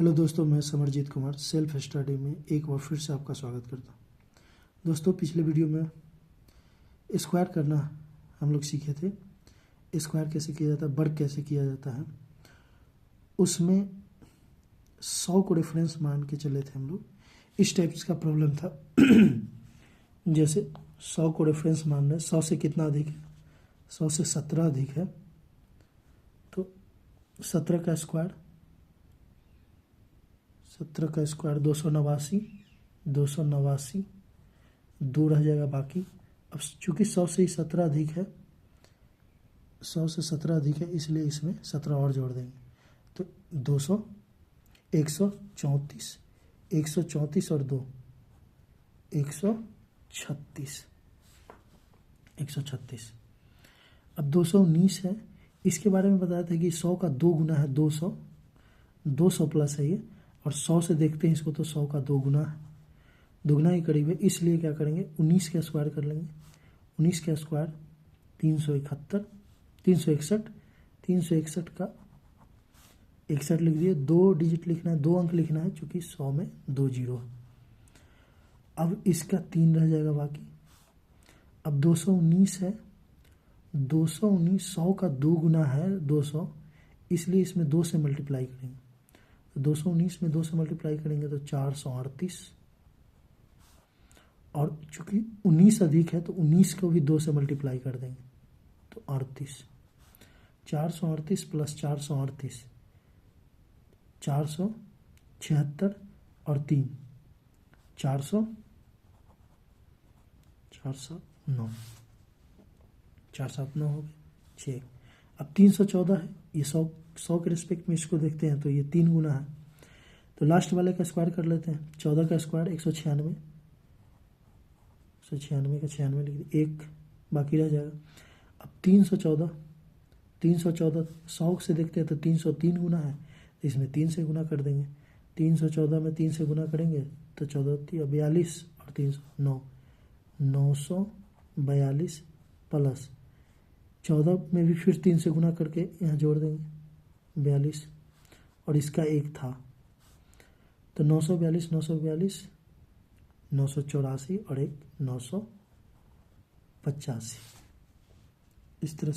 Hello दोस्तों, मैं Samarjeet Kumar self study में एक बार फिर से आपका स्वागत करता हूँ। दोस्तों, पिछले वीडियो में स्क्वायर करना हम लोग सीखे थे। स्क्वायर कैसे किया जाता है, वर्ग कैसे किया जाता है, उसमें 100 को रेफरेंस मान के चले थे हम लोग। इस टाइप्स का प्रॉब्लम था जैसे 100 को रेफरेंस मान रहे, 100 से कितना अधिक है, 100 से 17 अधिक है, तो 17 का स्क्वायर 289, 289 दो रह जाएगा बाकी। अब चूंकि 100 से ही 17 अधिक है, 100 से 17 अधिक है, इसलिए इसमें 17 और जोड़ देंगे तो 200, 134, 134 और 2 136, 136। अब 219 है, इसके बारे में बताया था कि 100 का 2 गुना है 200, 200 प्लस है ये, और 100 से देखते हैं इसको तो 100 का 2 गुना है, दुगना ही करीब है, इसलिए क्या करेंगे 19 का स्क्वायर कर लेंगे। 19 का स्क्वायर 361, 361 का 61 लिख दिए। 2 डिजिट लिखना है, 2 अंक लिखना है, चूँकि 100 में 2 जीरो है। अब इसका 3 रह जाएगा बाकी। अब 219 है, 219 100 का 2 गुना है 200, इसलिए इसमें 2 से मल्टीप्लाई करेंगे। तो 219 में 2 से मल्टीप्लाई करेंगे तो 438, और चूंकि 19 अधिक है तो 19 को भी 2 से मल्टीप्लाई कर देंगे तो 38। 438 प्लस 438 476 और 3 409, 479 हो गए 6। अब 314 है, ये 100 के रिस्पेक्ट में इसको देखते हैं तो ये 3 गुना है, तो लास्ट वाले का स्क्वायर कर लेते हैं। 14 का स्क्वायर 196, 196 का 96 लिख दिए, 1 बाकी रह जाएगा। अब 314 100 से देखते हैं तो 303 गुना है, तो इसमें 3 से गुना कर देंगे। 314 में 3 से गुना करेंगे तो 14 42 और 309, 942 प्लस 14 में भी फिर 3 से गुना करके यहाँ जोड़ देंगे 42, और इसका 1 था तो 942, 984 और 1 985। इस तरह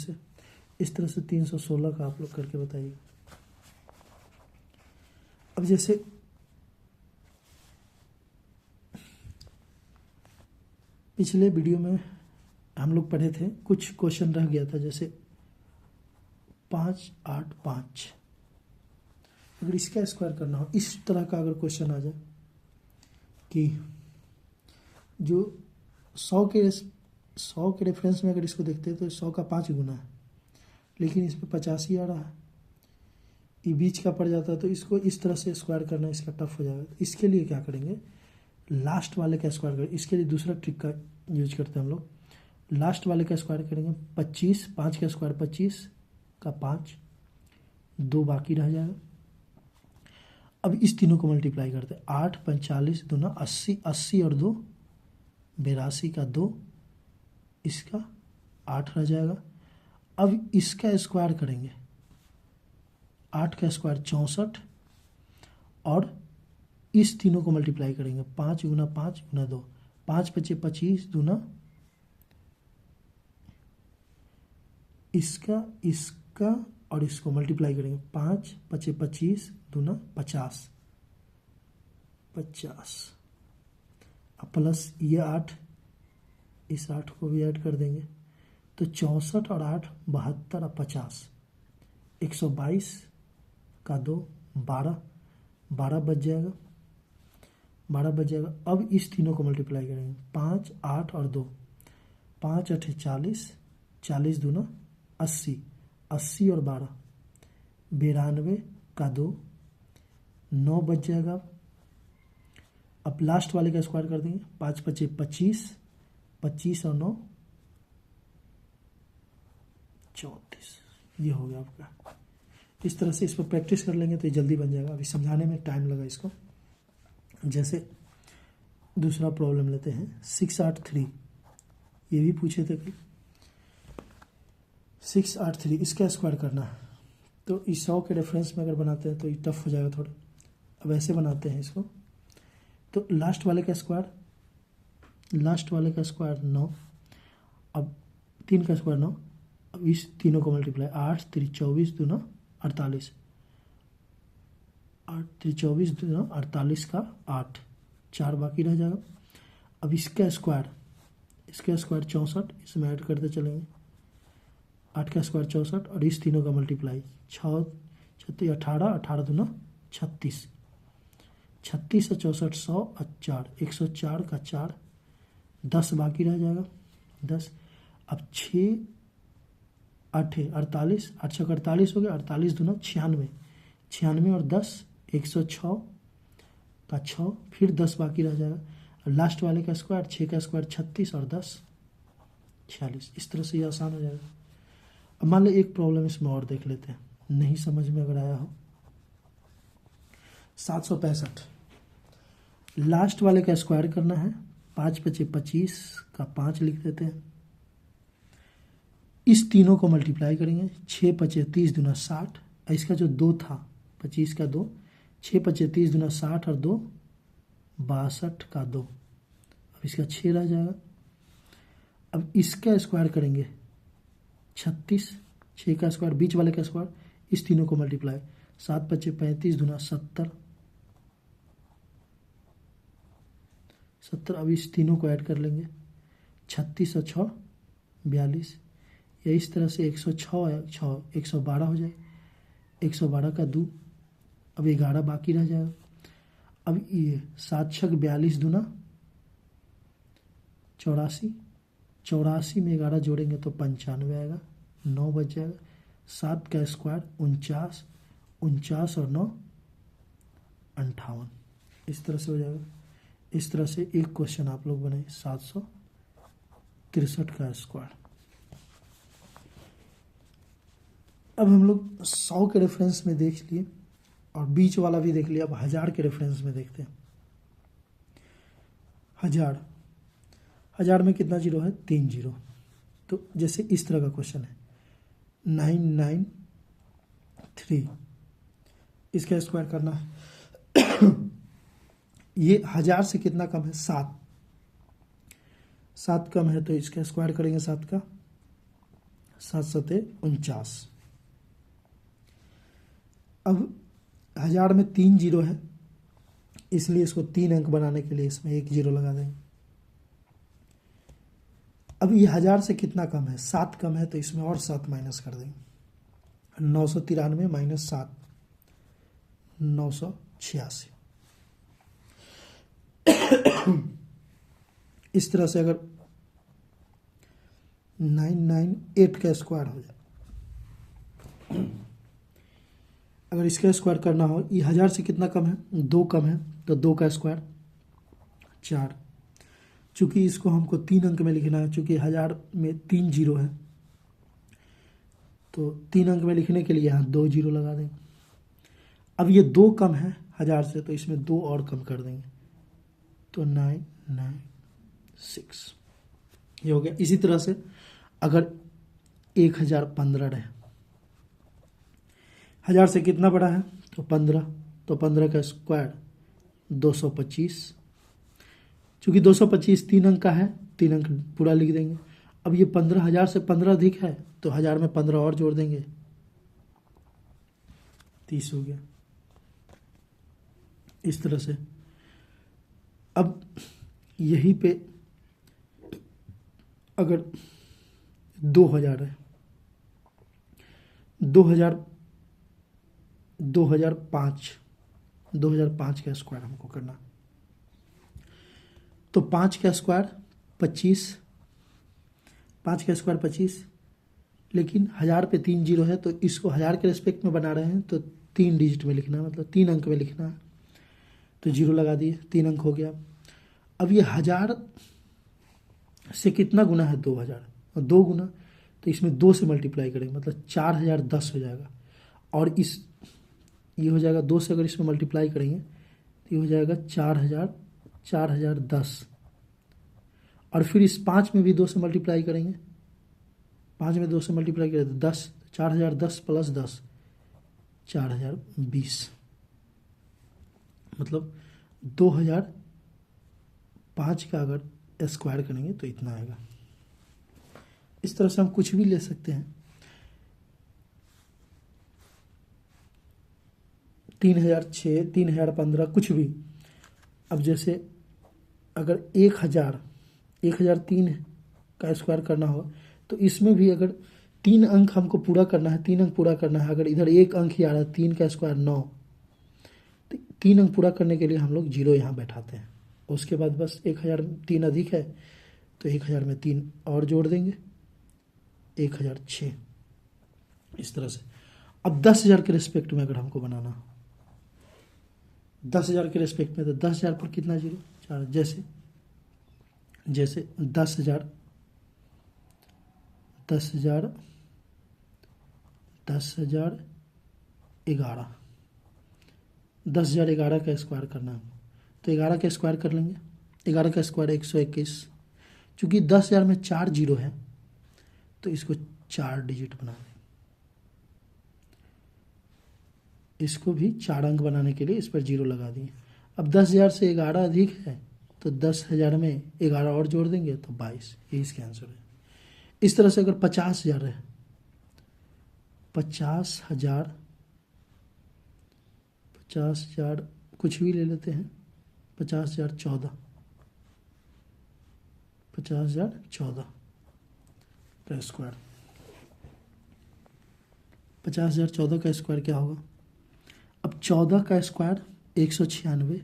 से 316 का आप लोग करके बताइए। अब जैसे पिछले वीडियो में हम लोग पढ़े थे, कुछ क्वेश्चन रह गया था, जैसे 5, 8, 5। अगर इसका स्क्वायर करना हो, इस तरह का अगर क्वेश्चन आ जाए कि जो 100 के रेफरेंस में अगर इसको देखते हैं तो 100 का 5 गुना है, लेकिन इसमें 85 आ रहा है, ये बीच का पड़ जाता है, तो इसको इस तरह से स्क्वायर करना इसका टफ हो जाएगा। इसके लिए क्या करेंगे, लास्ट वाले का स्क्वायर करेंगे। इसके लिए दूसरा ट्रिक का यूज करते हैं हम लोग। लास्ट वाले का स्क्वायर करेंगे 25, 5 का स्क्वायर 25 का 5, 2 बाकी रह जाएगा। अब इस तीनों को मल्टीप्लाई करते हैं। 8 45 दूना 80, 80 और 2 82 का 2, इसका 8 रह जाएगा। अब इसका स्क्वायर करेंगे, 8 का स्क्वायर 64, और इस तीनों को मल्टीप्लाई करेंगे। 5 गुना 5 गुना 2, 5 पचे 25 दूना इसका और इसको मल्टीप्लाई करेंगे। 5 पचे 25 दूना 50, अब प्लस ये 8, इस 8 को भी ऐड कर देंगे तो 64 और 8 72 और 50, 122 का 2 12, 12 बच जाएगा, 12 बच जाएगा। अब इस तीनों को मल्टीप्लाई करेंगे। 5, 8 और 2, 5 8 40, 40 दूना 80, 80 और 12 92 का 2, 9 बच जाएगा। अब लास्ट वाले का स्क्वायर कर देंगे। 5 पचे 25, 25 और 9 34, ये हो गया आपका। इस तरह से इस पर प्रैक्टिस कर लेंगे तो ये जल्दी बन जाएगा। अभी समझाने में टाइम लगा इसको। जैसे दूसरा प्रॉब्लम लेते हैं 683, ये भी पूछे थे कि 683 इसका स्क्वायर करना है, तो इस 100 के रेफरेंस में अगर बनाते हैं तो ये टफ हो जाएगा थोड़ा। अब ऐसे बनाते हैं इसको, तो लास्ट वाले का स्क्वायर 9, अब 3 का स्क्वायर 9, अब इस तीनों को मल्टीप्लाई 8 3 24 दूना 48, 8 3 24 दूना 48 का 8, 4 बाकी रह जाएगा। अब इसका स्क्वायर 64, इसमें ऐड करते चलेंगे, 8 का स्क्वायर 64 और इस तीनों का मल्टीप्लाई 6 36 18, 18 दूना 36, 36 से 64 100 और 4 104 का 4, 10 बाकी रह जाएगा 10। अब 6 8 48, 8 6 48 हो गया, 48 दूना 96, 96 और 10 106 का 6, फिर 10 बाकी रह जाएगा। लास्ट वाले का स्क्वायर 6 का स्क्वायर 36 और 10 46। इस तरह से ये आसान हो जाएगा। अब मान लो एक प्रॉब्लम इसमें और देख लेते हैं, नहीं समझ में अगर आया हो। 765 लास्ट वाले का स्क्वायर करना है, 5 5 25 का 5 लिख देते हैं, इस तीनों को मल्टीप्लाई करेंगे, 6 5 30 दूना 60, इसका जो 2 था 25 का 2, 6 5 30 दूना 60 और 2 62 का 2, अब इसका 6 रह जाएगा। अब इसका स्क्वायर करेंगे 36, 6 का स्क्वायर बीच वाले का स्क्वायर, इस तीनों को मल्टीप्लाई, 7 5 35 दूना 70, अब इस तीनों को ऐड कर लेंगे, 36 और 6 42, या इस तरह से 106 है 6 112 हो जाए, 112 का 2, अब 11 बाकी रह जाएगा। अब ये 7 6 42 दूना 84, 84 में 11 जोड़ेंगे तो 95 आएगा, 9 बच जाएगा। 7 का स्क्वायर 49, 49 और 9 58, इस तरह से हो जाएगा। इस तरह से एक क्वेश्चन आप लोग बनाए 763 का स्क्वायर। अब हम लोग 100 के रेफरेंस में देख लिए और बीच वाला भी देख लिया, अब 1000 के रेफरेंस में देखते हैं। 1000 में कितना जीरो है? 3 जीरो। तो जैसे इस तरह का क्वेश्चन है 993, इसका स्क्वायर करना है। ये 1000 से कितना कम है? 7 कम है तो इसका स्क्वायर करेंगे 7 का, 7 7 49। अब 1000 में 3 जीरो है, इसलिए इसको 3 अंक बनाने के लिए इसमें 1 जीरो लगा देंगे। अब ये 1000 से कितना कम है? 7 कम है तो इसमें और 7 माइनस कर देंगे। 993 माइनस 7 986। इस तरह से अगर 998 का स्क्वायर हो जाए, अगर इसका स्क्वायर करना हो, ये 1000 से कितना कम है? 2 कम है तो 2 का स्क्वायर 4। चूंकि इसको हमको 3 अंक में लिखना है, चूंकि 1000 में 3 जीरो है तो 3 अंक में लिखने के लिए यहाँ 2 जीरो लगा देंगे। अब ये 2 कम है 1000 से तो इसमें 2 और कम कर देंगे तो 996 ये हो गया। इसी तरह से अगर 1015 रहे, 1000 से कितना बड़ा है? तो 15, तो 15 का स्क्वायर 225। चूंकि 225 3 अंक का है, 3 अंक पूरा लिख देंगे। अब ये 15 1000 से 15 अधिक है तो 1000 में 15 और जोड़ देंगे, 30 हो गया। इस तरह से अब यहीं पे अगर 2000 है, 2005 का स्क्वायर हमको करना, तो 5 का स्क्वायर 25, 5 का स्क्वायर 25, लेकिन 1000 पे 3 जीरो है तो इसको 1000 के रेस्पेक्ट में बना रहे हैं तो 3 डिजिट में लिखना है, मतलब 3 अंक में लिखना है, तो जीरो लगा दिए, 3 अंक हो गया। अब ये 1000 से कितना गुना है? 2000, और 2 गुना तो इसमें 2 से मल्टीप्लाई करेंगे, मतलब 4010 हो जाएगा। और इस ये हो जाएगा 2 से अगर इसमें मल्टीप्लाई करेंगे तो ये हो जाएगा 4010, और फिर इस 5 में भी 2 से मल्टीप्लाई करेंगे, 5 में 2 से मल्टीप्लाई करें तो 10, 4010 प्लस 10 4020। मतलब 2005 का अगर स्क्वायर करेंगे तो इतना आएगा। इस तरह से हम कुछ भी ले सकते हैं। 3006, 3015 कुछ भी। अब जैसे अगर 1003 का स्क्वायर करना हो तो इसमें भी अगर 3 अंक हमको पूरा करना है, 3 अंक पूरा करना है, अगर इधर 1 अंक ही आ रहा है, 3 का स्क्वायर 9, तो 3 अंक पूरा करने के लिए हम लोग 0 यहाँ बैठाते हैं। उसके बाद बस 1003 अधिक है तो 1000 में 3 और जोड़ देंगे, 1006। इस तरह से। अब 10,000 के रिस्पेक्ट में अगर हमको बनाना, 10,000 के रिस्पेक्ट में, तो 10,000 पर कितना 0? 4। जैसे 10,000 10,011 10,011 का स्क्वायर करना है तो 11 का स्क्वायर कर लेंगे। 11 का स्क्वायर 121। चूँकि 10,000 में 4 0 है तो इसको 4 डिजिट बना दें। इसको भी 4 अंक बनाने के लिए इस पर 0 लगा दिए। अब 10,000 से 11 अधिक है तो 10,000 में 11 और जोड़ देंगे तो 22। ये इसका आंसर है। इस तरह से अगर 50,000 है, 50,000 कुछ भी ले लेते हैं, 50,014 का स्क्वायर। 50,014 का स्क्वायर क्या होगा? अब 14 का स्क्वायर 196।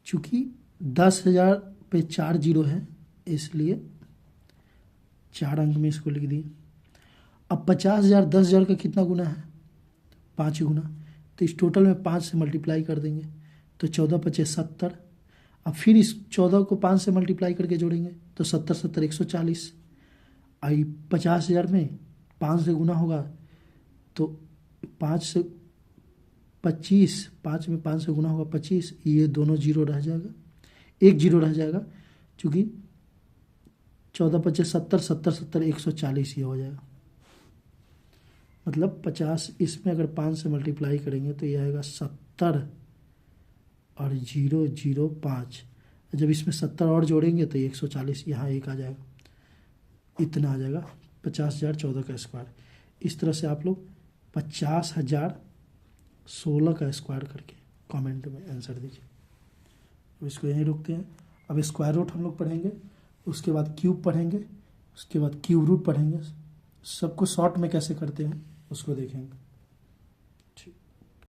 चूँकि 10,000 पे 4 0 है इसलिए 4 अंक में इसको लिख दिए। अब 50,000 10,000 का कितना गुना है? 5 गुना। तो इस टोटल में 5 से मल्टीप्लाई कर देंगे तो 14 पचे 70। अब फिर इस 14 को 5 से मल्टीप्लाई करके जोड़ेंगे तो 70 70 140। आई 50,000 में 5 से गुना होगा तो 5 से 25, 5 में 5 से गुना होगा 25। ये दोनों 0 रह जाएगा, एक 0 रह जाएगा। चूँकि 14 पचे 70 70 70 140 ये हो जाएगा। मतलब 50, इसमें अगर 5 से मल्टीप्लाई करेंगे तो ये आएगा 70 और 0 0 5। जब इसमें 70 और जोड़ेंगे तो 140, यहाँ एक आ जाएगा, इतना आ जाएगा 50,014 का स्क्वायर। इस तरह से आप लोग 50,016 का स्क्वायर करके कमेंट में आंसर दीजिए। अब इसको यहीं रोकते हैं। अब स्क्वायर रूट हम लोग पढ़ेंगे, उसके बाद क्यूब पढ़ेंगे, उसके बाद क्यूब रूट पढ़ेंगे। सबको शॉर्ट में कैसे करते हैं उसको देखेंगे।